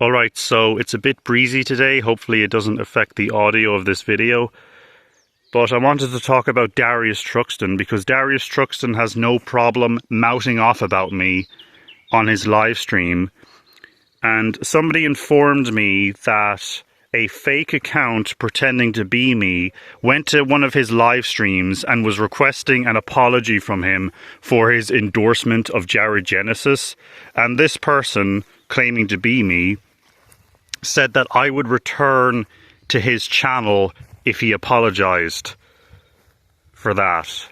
Alright, so it's a bit breezy today. Hopefully it doesn't affect the audio of this video. But I wanted to talk about Darius Truxton because Darius Truxton has no problem mouthing off about me on his live stream. And somebody informed me that a fake account pretending to be me went to one of his live streams and was requesting an apology from him for his endorsement of Jared Genesis. And this person, claiming to be me, said that I would return to his channel if he apologized for that.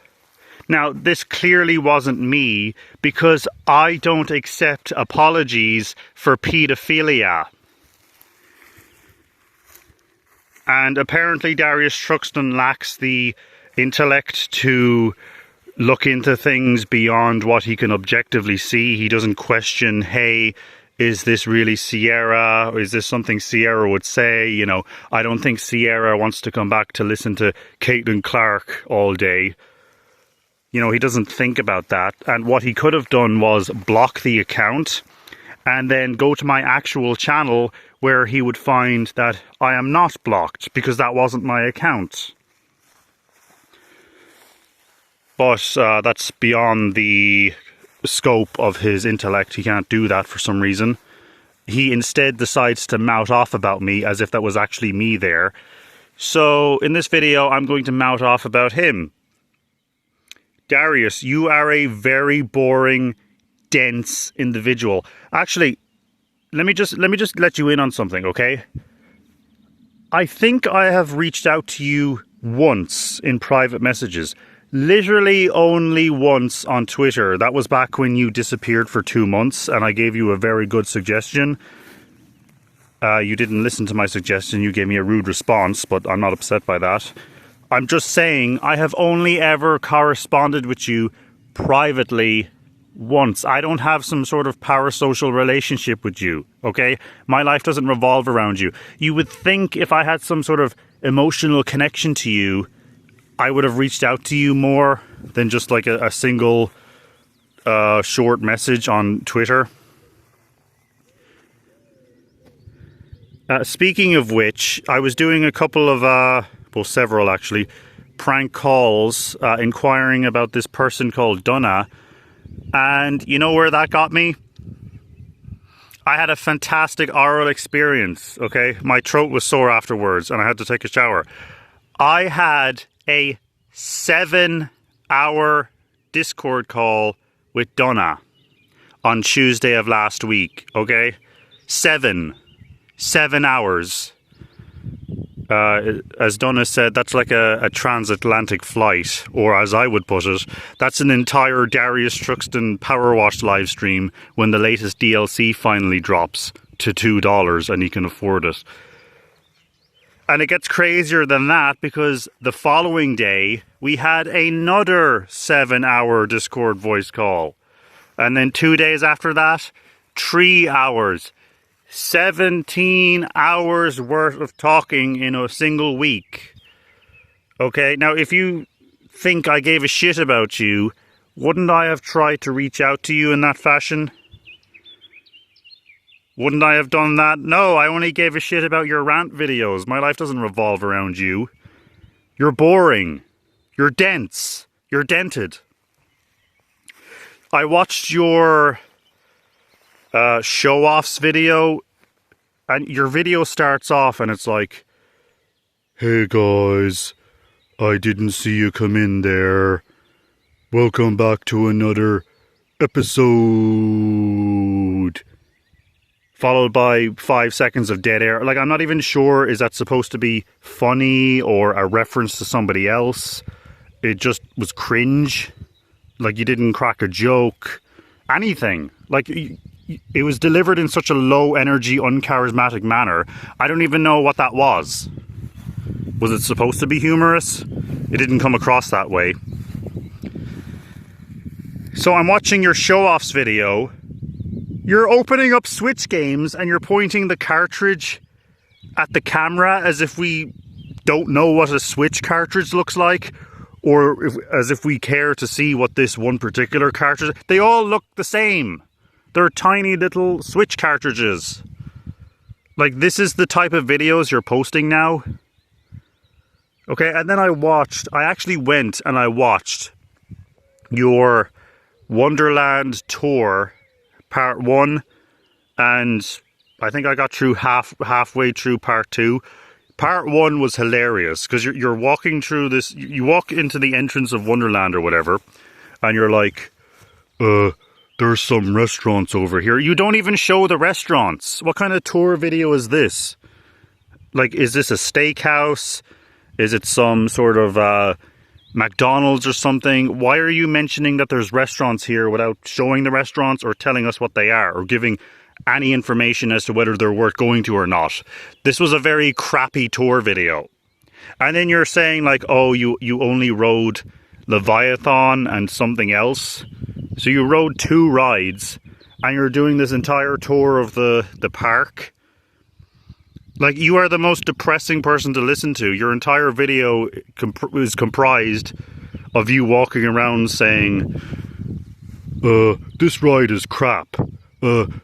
Now, this clearly wasn't me because I don't accept apologies for pedophilia. And apparently Darius Truxton lacks the intellect to look into things beyond what he can objectively see. He doesn't question, hey, is this really Sierra? Or is this something Sierra would say? You know, I don't think Sierra wants to come back to listen to Caitlin Clark all day. You know, he doesn't think about that. And what he could have done was block the account and then go to my actual channel where he would find that I am not blocked because that wasn't my account. But that's beyond the scope of his intellect. He can't do that for some reason. He instead decides to mouth off about me as if that was actually me there. So in this video, I'm going to mouth off about him. Darius, you are a very boring, dense individual. Actually, let me just let you in on something, okay? I think I have reached out to you once in private messages. Literally only once on Twitter. That was back when you disappeared for 2 months and I gave you a very good suggestion. You didn't listen to my suggestion. You gave me a rude response, but I'm not upset by that. I'm just saying I have only ever corresponded with you privately once. I don't have some sort of parasocial relationship with you, okay? My life doesn't revolve around you. You would think if I had some sort of emotional connection to you, I would have reached out to you more than just like a single short message on Twitter. Speaking of which, I was doing a couple of, well, several actually, prank calls inquiring about this person called Donna. And you know where that got me? I had a fantastic oral experience, okay? My throat was sore afterwards and I had to take a shower. I had a 7-hour Discord call with Donna on Tuesday of last week, okay? 7 hours. As Donna said, that's like a transatlantic flight, or as I would put it, that's an entire Darius Truxton Power Wash live stream when the latest DLC finally drops to $2 and you can afford it. And it gets crazier than that because the following day we had another 7-hour Discord voice call. And then 2 days after that, 3 hours. 17 hours worth of talking in a single week. Okay, now if you think I gave a shit about you, wouldn't I have tried to reach out to you in that fashion? Wouldn't I have done that? No, I only gave a shit about your rant videos. My life doesn't revolve around you. You're boring. You're dense. You're dented. I watched your show-offs video, and your video starts off and it's like, hey guys, I didn't see you come in there. Welcome back to another episode. Followed by 5 seconds of dead air. Like, I'm not even sure, is that supposed to be funny or a reference to somebody else? It just was cringe. Like, you didn't crack a joke. Anything. Like, it was delivered in such a low energy, uncharismatic manner. I don't even know what that was. Was it supposed to be humorous? It didn't come across that way. So I'm watching your show-offs video. You're opening up Switch games and you're pointing the cartridge at the camera as if we don't know what a Switch cartridge looks like, or as if we care to see what this one particular cartridge... They all look the same. They're tiny little Switch cartridges. Like, this is the type of videos you're posting now. Okay, and then I actually went and I watched your Wonderland tour, part 1, and I think I got through halfway through part 2. Part 1 was hilarious, because you're walking through this, you walk into the entrance of Wonderland or whatever, and you're like, there's some restaurants over here. You don't even show the restaurants. What kind of tour video is this? Like, is this a steakhouse? Is it some sort of McDonald's or something? Why are you mentioning that there's restaurants here without showing the restaurants or telling us what they are or giving any information as to whether they're worth going to or not? This was a very crappy tour video. And then you're saying like, oh, you only rode Leviathan and something else. So you rode 2 rides and you're doing this entire tour of the park. Like, you are the most depressing person to listen to. Your entire video is comprised of you walking around saying, this ride is crap.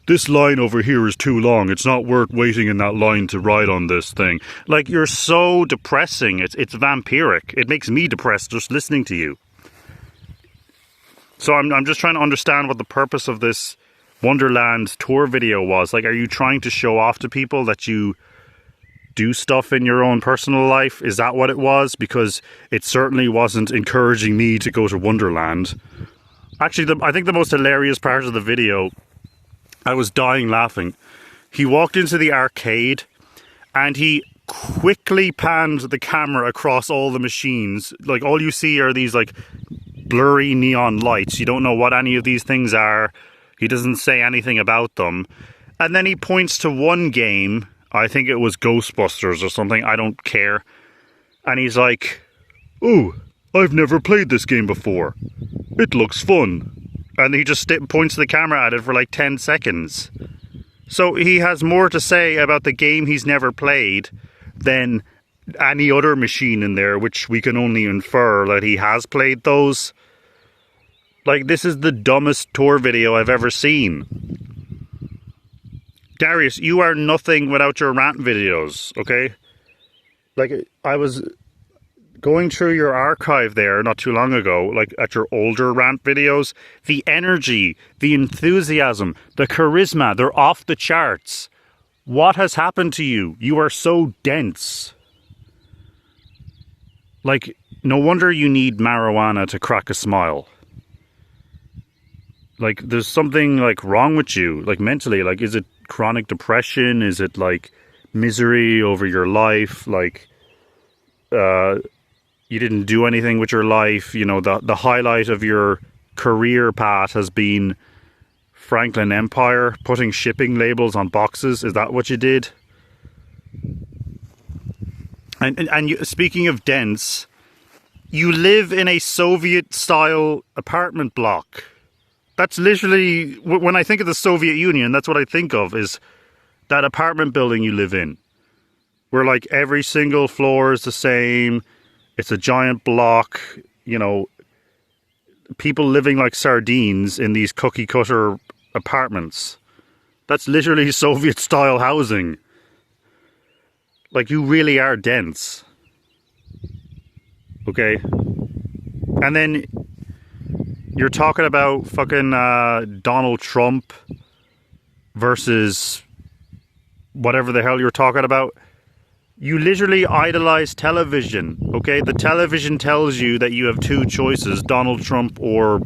This line over here is too long. It's not worth waiting in that line to ride on this thing. Like, you're so depressing. It's vampiric. It makes me depressed just listening to you. So I'm just trying to understand what the purpose of this Wonderland tour video was. Like, are you trying to show off to people that you do stuff in your own personal life? Is that what it was? Because it certainly wasn't encouraging me to go to Wonderland. Actually, I think the most hilarious part of the video, I was dying laughing. He walked into the arcade and he quickly panned the camera across all the machines. Like, all you see are these like blurry neon lights. You don't know what any of these things are. He doesn't say anything about them. And then he points to one game. I think it was Ghostbusters or something. I don't care. And he's like, "Ooh, I've never played this game before. It looks fun." And he just points the camera at it for like 10 seconds. So he has more to say about the game he's never played than any other machine in there, which we can only infer that he has played those. Like, this is the dumbest tour video I've ever seen. Darius, you are nothing without your rant videos, okay? Like, I was going through your archive there not too long ago, like at your older rant videos. The energy, the enthusiasm, the charisma, they're off the charts. What has happened to you? You are so dense. Like, no wonder you need marijuana to crack a smile. Like, there's something like wrong with you, like mentally. Like, is it chronic depression? Is it like misery over your life? Like, you didn't do anything with your life. You know, the highlight of your career path has been Franklin Empire, putting shipping labels on boxes. Is that what you did? And you, speaking of dense, you live in a Soviet-style apartment block. That's literally, when I think of the Soviet Union, that's what I think of, is that apartment building you live in. Where, like, every single floor is the same. It's a giant block, you know, people living like sardines in these cookie-cutter apartments. That's literally Soviet-style housing. Like, you really are dense. Okay? And then you're talking about fucking Donald Trump versus whatever the hell you're talking about. You literally idolize television, okay? The television tells you that you have 2 choices, Donald Trump or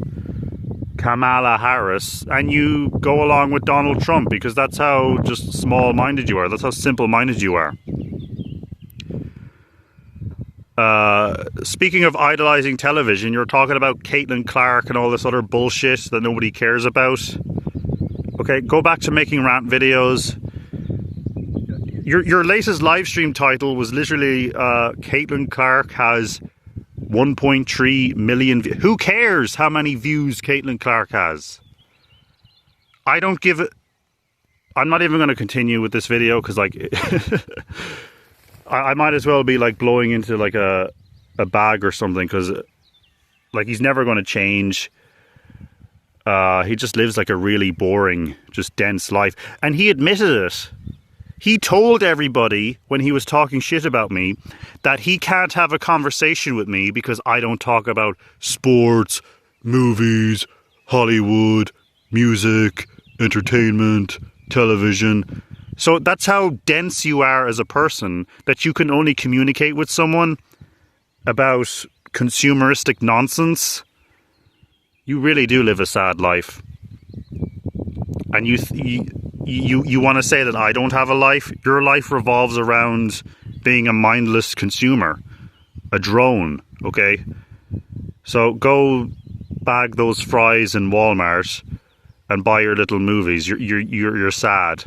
Kamala Harris, and you go along with Donald Trump because that's how just small-minded you are. That's how simple-minded you are. Speaking of idolizing television, you're talking about Caitlin Clark and all this other bullshit that nobody cares about. Okay, go back to making rant videos. Your latest live stream title was literally Caitlin Clark has 1.3 million views. Who cares how many views Caitlin Clark has? I don't give it. I'm not even going to continue with this video because, like, I might as well be like blowing into like a bag or something, because like he's never going to change. He just lives like a really boring, just dense life, and he admitted it. He told everybody when he was talking shit about me that he can't have a conversation with me because I don't talk about sports, movies, Hollywood, music, entertainment, television. So that's how dense you are as a person, that you can only communicate with someone about consumeristic nonsense. You really do live a sad life. And you want to say that I don't have a life? Your life revolves around being a mindless consumer, a drone, okay? So go bag those fries in Walmart and buy your little movies. You're sad.